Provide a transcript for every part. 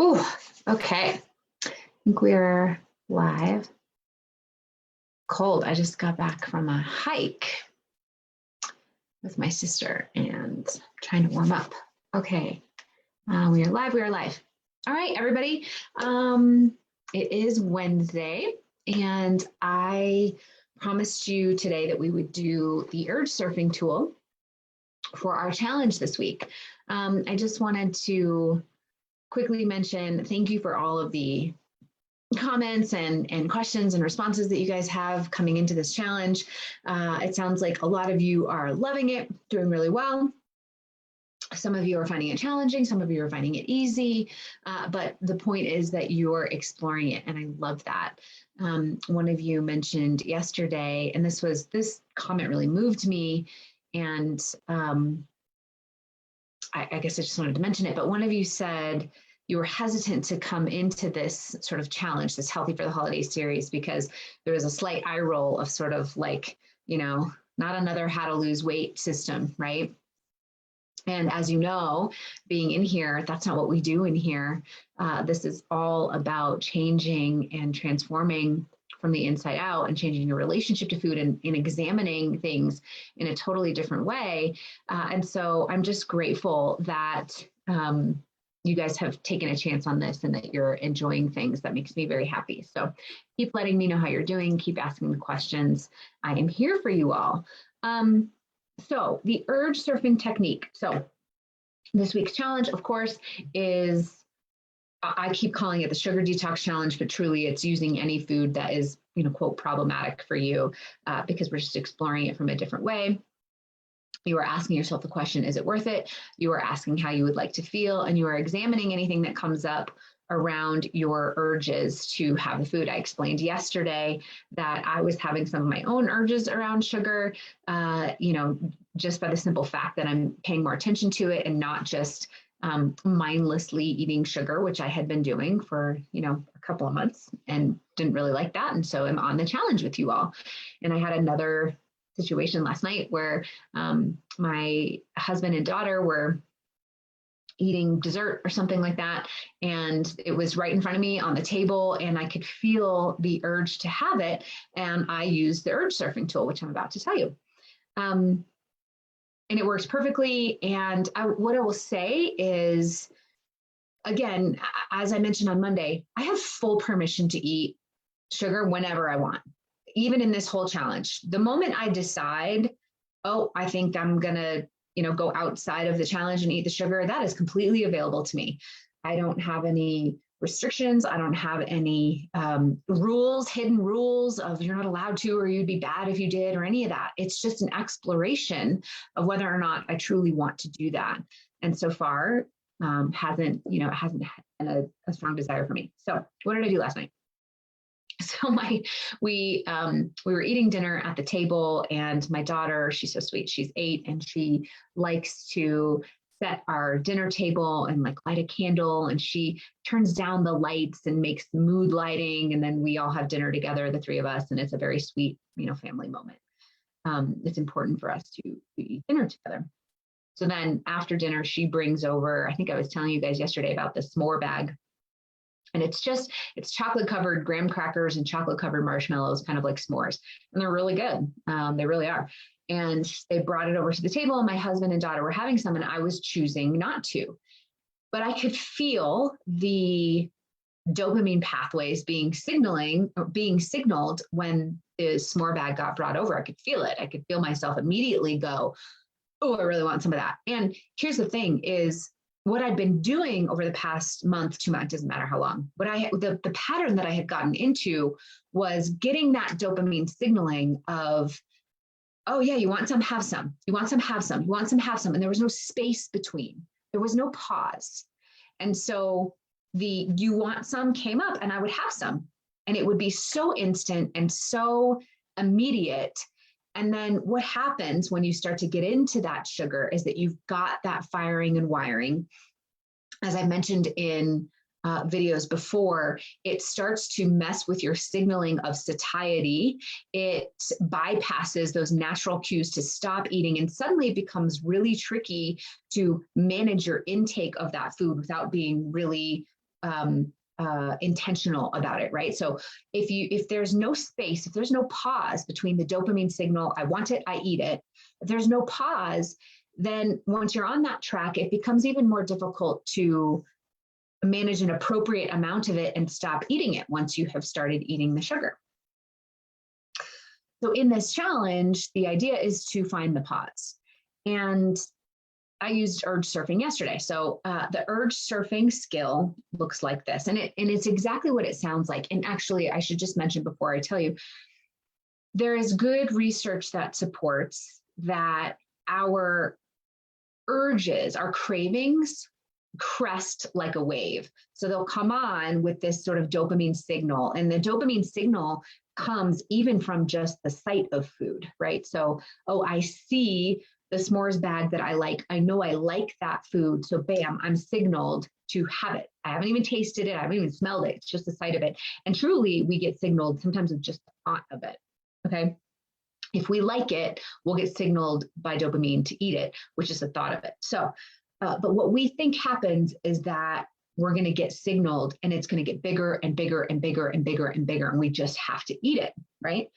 Ooh, okay. I think we're live. Cold. I just got back from a hike with my sister and trying to warm up. Okay. We are live. We are live. All right, everybody. It is Wednesday, and I promised you today that we would do the urge surfing tool for our challenge this week. I just wanted to quickly mention thank you for all of the comments and questions and responses that you guys have coming into this challenge. It sounds like a lot of you are loving it, doing really well. Some of you are finding it challenging, some of you are finding it easy, but the point is that you're exploring it, and I love that. One of you mentioned yesterday, and this comment really moved me, and I guess I just wanted to mention it, but one of you said you were hesitant to come into this sort of challenge, this Healthy for the Holidays series, because there was a slight eye roll of sort of like, not another how to lose weight system, right? And as you know, being in here, that's not what we do in here. This is all about changing and transforming from the inside out and changing your relationship to food and examining things in a totally different way. And so I'm just grateful that you guys have taken a chance on this and that you're enjoying things. That makes me very happy. So keep letting me know how you're doing. Keep asking the questions. I am here for you all. So the urge surfing technique. So this week's challenge, of course, is, I keep calling it the sugar detox challenge, but truly it's using any food that is, quote, problematic for you, because we're just exploring it from a different way. You are asking yourself the question, is it worth it? You are asking how you would like to feel, and you are examining anything that comes up around your urges to have the food. I explained yesterday that I was having some of my own urges around sugar, just by the simple fact that I'm paying more attention to it and not just mindlessly eating sugar, which I had been doing for, a couple of months and didn't really like that. And so I'm on the challenge with you all. And I had another situation last night where my husband and daughter were eating dessert or something like that. And it was right in front of me on the table, and I could feel the urge to have it. And I used the urge surfing tool, which I'm about to tell you. And it works perfectly. And what I will say is, again, as I mentioned on Monday, I have full permission to eat sugar whenever I want, even in this whole challenge. The moment I decide, oh, I think I'm going to, go outside of the challenge and eat the sugar, that is completely available to me. I don't have any restrictions. I don't have any rules, hidden rules of you're not allowed to, or you'd be bad if you did, or any of that. It's just an exploration of whether or not I truly want to do that. And so far, it hasn't been a strong desire for me. So what did I do last night? So we were eating dinner at the table, and my daughter, she's so sweet, she's 8, and she likes to set our dinner table and like light a candle, and she turns down the lights and makes mood lighting, and then we all have dinner together, the 3 of us, and it's a very sweet, family moment. It's important for us to eat dinner together. So then after dinner, she brings over, I think I was telling you guys yesterday about the s'more bag. And it's chocolate covered graham crackers and chocolate covered marshmallows, kind of like s'mores. And they're really good. They really are. And they brought it over to the table, and my husband and daughter were having some, and I was choosing not to. But I could feel the dopamine pathways being signaled when the s'more bag got brought over. I could feel it. I could feel myself immediately go, oh, I really want some of that. And here's the thing is, what I'd been doing over the past month, 2 months, doesn't matter how long, but the pattern that I had gotten into was getting that dopamine signaling of, oh yeah, you want some, have some. You want some, have some. You want some, have some. And there was no space between. There was no pause. And so the you want some came up, and I would have some. And it would be so instant and so immediate. And then what happens when you start to get into that sugar is that you've got that firing and wiring. As I mentioned in videos before, it starts to mess with your signaling of satiety. It bypasses those natural cues to stop eating, and suddenly it becomes really tricky to manage your intake of that food without being really intentional about it, right? So if there's no space, if there's no pause between the dopamine signal, I want it, I eat it. If there's no pause, then once you're on that track, it becomes even more difficult to manage an appropriate amount of it and stop eating it once you have started eating the sugar. So in this challenge, the idea is to find the pause. And I used urge surfing yesterday. So the urge surfing skill looks like this, and it's exactly what it sounds like. And actually, I should just mention before I tell you, there is good research that supports that our urges, our cravings, crest like a wave. So they'll come on with this sort of dopamine signal, and the dopamine signal comes even from just the sight of food, right? So, oh, I see the s'mores bag that I like. I know I like that food. So bam, I'm signaled to have it. I haven't even tasted it. I haven't even smelled it. It's just the sight of it. And truly, we get signaled sometimes with just the thought of it. Okay. If we like it, we'll get signaled by dopamine to eat it, which is the thought of it. So, but what we think happens is that we're going to get signaled and it's going to get bigger and bigger and bigger and bigger and bigger. And we just have to eat it, right?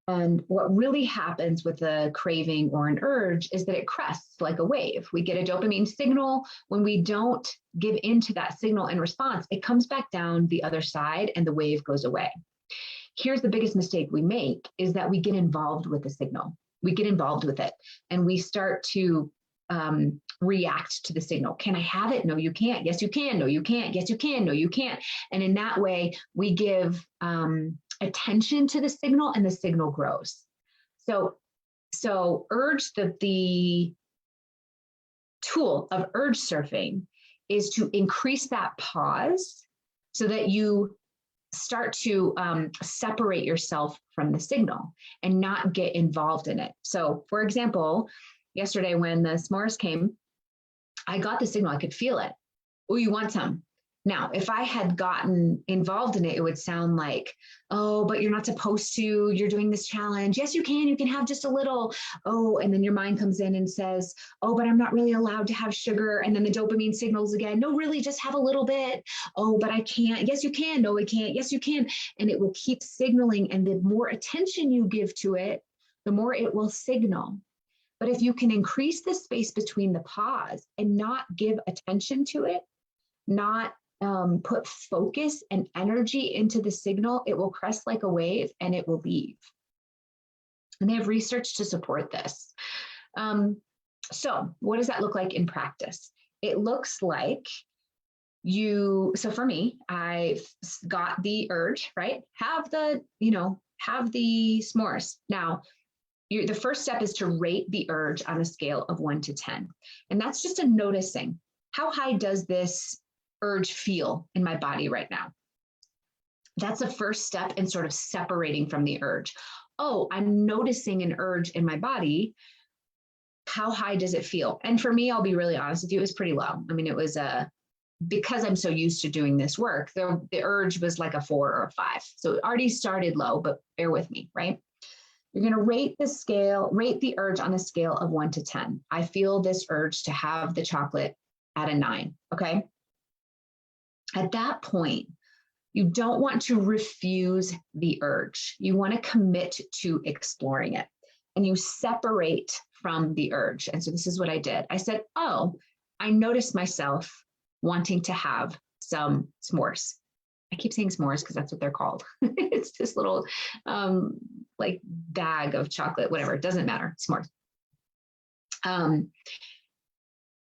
And what really happens with a craving or an urge is that it crests like a wave. We get a dopamine signal. When we don't give into that signal in response, it comes back down the other side and the wave goes away. Here's the biggest mistake we make is that we get involved with the signal. We get involved with it and we start to react to the signal. Can I have it? No, you can't. Yes, you can. No, you can't. Yes, you can. No, you can't. And in that way, we give attention to the signal and the signal grows. So urge, the tool of urge surfing is to increase that pause so that you start to separate yourself from the signal and not get involved in it. So for example, yesterday when the s'mores came, I got the signal, I could feel it. Oh, you want some? Now, if I had gotten involved in it, it would sound like, oh, but you're not supposed to, you're doing this challenge. Yes, you can have just a little. Oh, and then your mind comes in and says, oh, but I'm not really allowed to have sugar. And then the dopamine signals again, no, really, just have a little bit. Oh, but I can't. Yes, you can. No, I can't. Yes, you can. And it will keep signaling. And the more attention you give to it, the more it will signal. But if you can increase the space between the pause and not give attention to it, not put focus and energy into the signal, it will crest like a wave and it will leave. And they have research to support this. So what does that look like in practice? It looks like so for me, I got the urge, right? Have the s'mores. Now, the first step is to rate the urge on a scale of 1 to 10. And that's just a noticing. How high does this urge feel in my body right now? That's the first step in sort of separating from the urge. Oh, I'm noticing an urge in my body. How high does it feel? And for me, I'll be really honest with you, it was pretty low. I mean, it was because I'm so used to doing this work, the urge was like a 4 or a 5. So it already started low, but bear with me, right? You're going to rate the urge on a scale of 1 to 10. I feel this urge to have the chocolate at a 9. Okay. At that point, you don't want to refuse the urge. You want to commit to exploring it and you separate from the urge. And so this is what I did. I said, oh, I noticed myself wanting to have some s'mores. I keep saying s'mores because that's what they're called. It's this little like bag of chocolate, whatever, it doesn't matter, s'mores.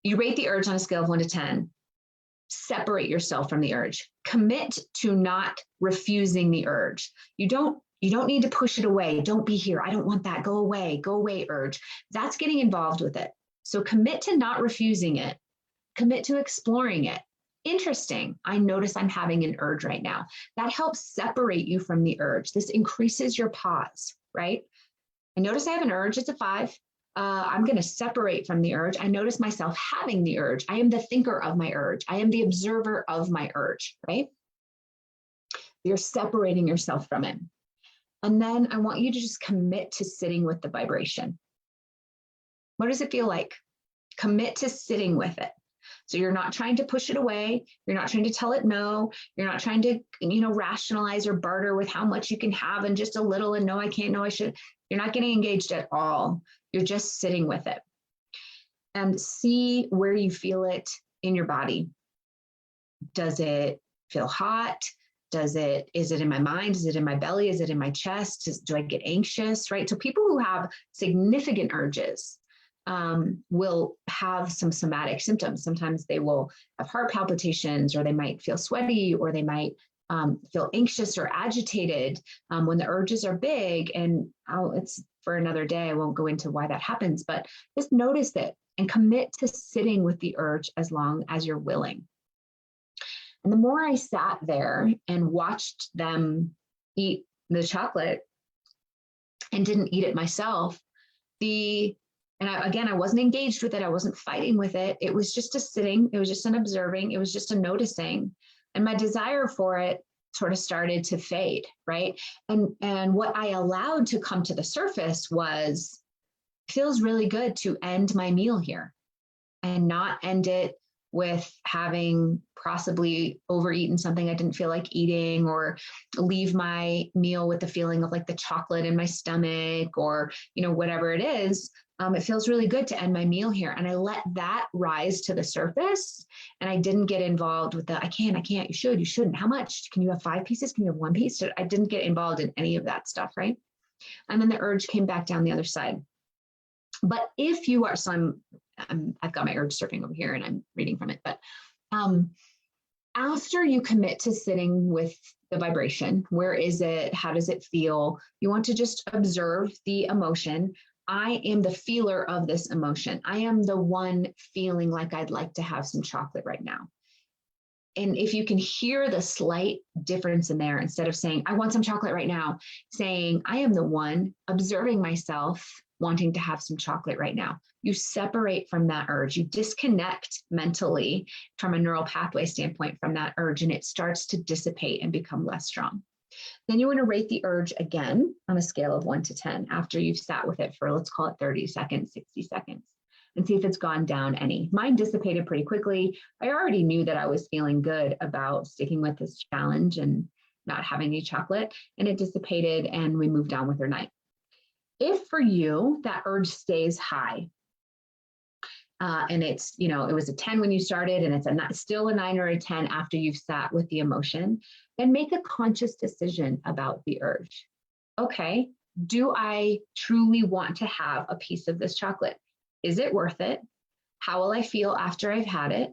You rate the urge on a scale of 1 to 10. Separate yourself from the urge. Commit to not refusing the urge. You don't need to push it away. Don't be here. I don't want that. Go away, urge. That's getting involved with it. So commit to not refusing it. Commit to exploring it. Interesting. I notice I'm having an urge right now. That helps separate you from the urge. This increases your pause, right? I notice I have an urge. It's a 5. I'm going to separate from the urge. I notice myself having the urge. I am the thinker of my urge. I am the observer of my urge, right? You're separating yourself from it. And then I want you to just commit to sitting with the vibration. What does it feel like? Commit to sitting with it. So you're not trying to push it away. You're not trying to tell it no. You're not trying to, rationalize or barter with how much you can have and just a little and no, I can't, no, I should. You're not getting engaged at all. You're just sitting with it and see where you feel it in your body. Does it feel hot? Is it in my mind? Is it in my belly? Is it in my chest? Do I get anxious, right? So people who have significant urges will have some somatic symptoms. Sometimes they will have heart palpitations, or they might feel sweaty, or they might feel anxious or agitated when the urges are big. And it's for another day. I won't go into why that happens, but just notice it and commit to sitting with the urge as long as you're willing. And the more I sat there and watched them eat the chocolate and didn't eat it myself, I wasn't engaged with it. I wasn't fighting with it. It was just a sitting. It was just an observing. It was just a noticing. And my desire for it sort of started to fade, right? And what I allowed to come to the surface was, feels really good to end my meal here and not end it with having possibly overeaten something I didn't feel like eating, or leave my meal with the feeling of like the chocolate in my stomach, or, whatever it is. It feels really good to end my meal here. And I let that rise to the surface. And I didn't get involved with I can't, you should, you shouldn't. How much? Can you have 5 pieces? Can you have 1 piece? I didn't get involved in any of that stuff, right? And then the urge came back down the other side. But if you are, so I've got my urge surfing over here and I'm reading from it, but after you commit to sitting with the vibration, where is it? How does it feel? You want to just observe the emotion. I am the feeler of this emotion. I am the one feeling like I'd like to have some chocolate right now. And if you can hear the slight difference in there, instead of saying, I want some chocolate right now, saying, I am the one observing myself wanting to have some chocolate right now. You separate from that urge. You disconnect mentally from a neural pathway standpoint from that urge, and it starts to dissipate and become less strong. Then you want to rate the urge again on a scale of 1 to 10 after you've sat with it for, let's call it 30 seconds, 60 seconds, and see if it's gone down any. Mine dissipated pretty quickly. I already knew that I was feeling good about sticking with this challenge and not having any chocolate, and it dissipated and we moved on with our night. If for you, that urge stays high, and it's, it was a 10 when you started and it's still a 9 or a 10 after you've sat with the emotion, then make a conscious decision about the urge. Okay, do I truly want to have a piece of this chocolate? Is it worth it? How will I feel after I've had it?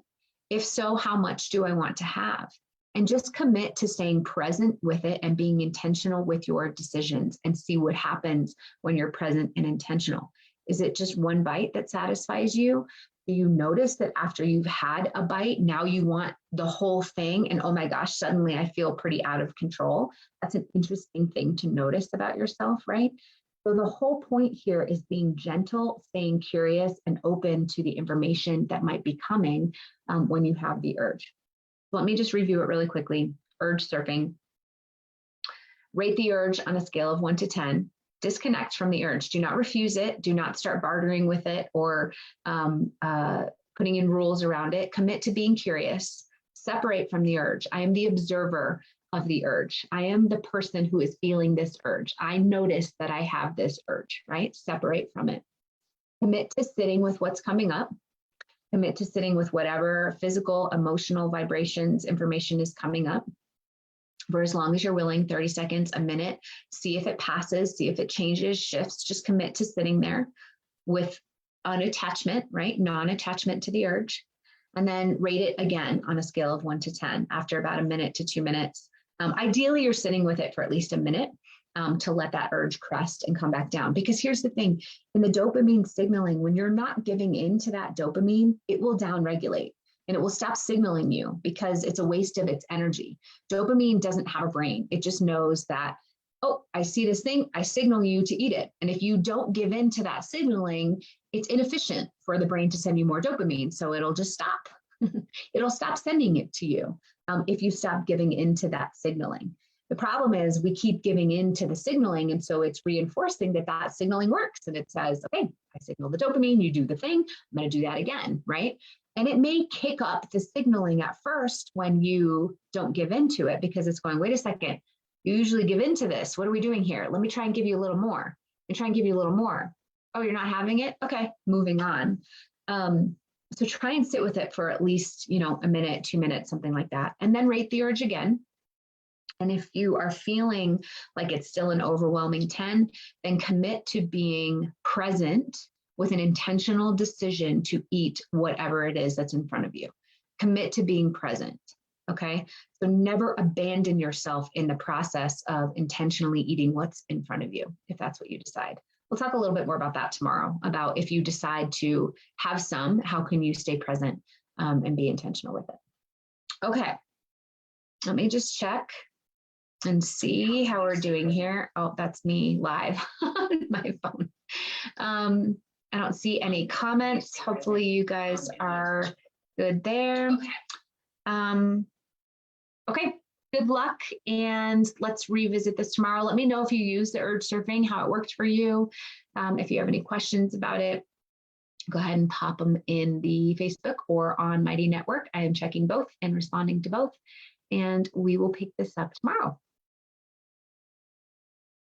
If so, how much do I want to have? And just commit to staying present with it and being intentional with your decisions, and see what happens when you're present and intentional. Is it just one bite that satisfies you? Do you notice that after you've had a bite, now you want the whole thing? And oh my gosh, suddenly I feel pretty out of control. That's an interesting thing to notice about yourself, right? So the whole point here is being gentle, staying curious, and open to the information that might be coming when you have the urge. Let me just review it really quickly. Urge surfing. Rate the urge on a scale of 1 to 10. Disconnect from the urge. Do not refuse it. Do not start bartering with it or putting in rules around it. Commit to being curious. Separate from the urge. I am the observer of the urge. I am the person who is feeling this urge. I notice that I have this urge, right? Separate from it. Commit to sitting with what's coming up. Commit to sitting with whatever physical, emotional vibrations, information is coming up for as long as you're willing, 30 seconds, a minute. See if it passes, see if it changes, shifts. Just commit to sitting there with unattachment, right? Non-attachment to the urge. And then rate it again on a scale of 1 to 10 after about a minute to 2 minutes. Ideally, you're sitting with it for at least a minute to let that urge crest and come back down. Because here's the thing, in the dopamine signaling, when you're not giving in to that dopamine, it will downregulate and it will stop signaling you because it's a waste of its energy. Dopamine doesn't have a brain. It just knows that, oh, I see this thing, I signal you to eat it. And if you don't give in to that signaling, it's inefficient for the brain to send you more dopamine. So it'll just stop. It'll stop sending it to you if you stop giving into that signaling. The problem is we keep giving in to the signaling. And so it's reinforcing that that signaling works. And it says, okay, signal the dopamine, you do the thing, I'm going to do that again, right? And it may kick up the signaling at first when you don't give into it, because it's going, wait a second, you usually give into this. What are we doing here? Let me try and give you a little more. And try and give you a little more. Oh, you're not having it? Okay, moving on. So try and sit with it for at least, a minute, 2 minutes, something like that. And then rate the urge again. And if you are feeling like it's still an overwhelming 10, then commit to being present with an intentional decision to eat whatever it is that's in front of you. Commit to being present, okay? So never abandon yourself in the process of intentionally eating what's in front of you, if that's what you decide. We'll talk a little bit more about that tomorrow, about if you decide to have some, how can you stay present and be intentional with it? Okay, let me just check and see how we're doing here. Oh, that's me live on my phone. I don't see any comments. Hopefully you guys are good there. Okay, good luck, and let's revisit this tomorrow. Let me know if you use the urge surfing, how it worked for you. If you have any questions about it, go ahead and pop them in the Facebook or on Mighty Network. I am checking both and responding to both, and we will pick this up tomorrow.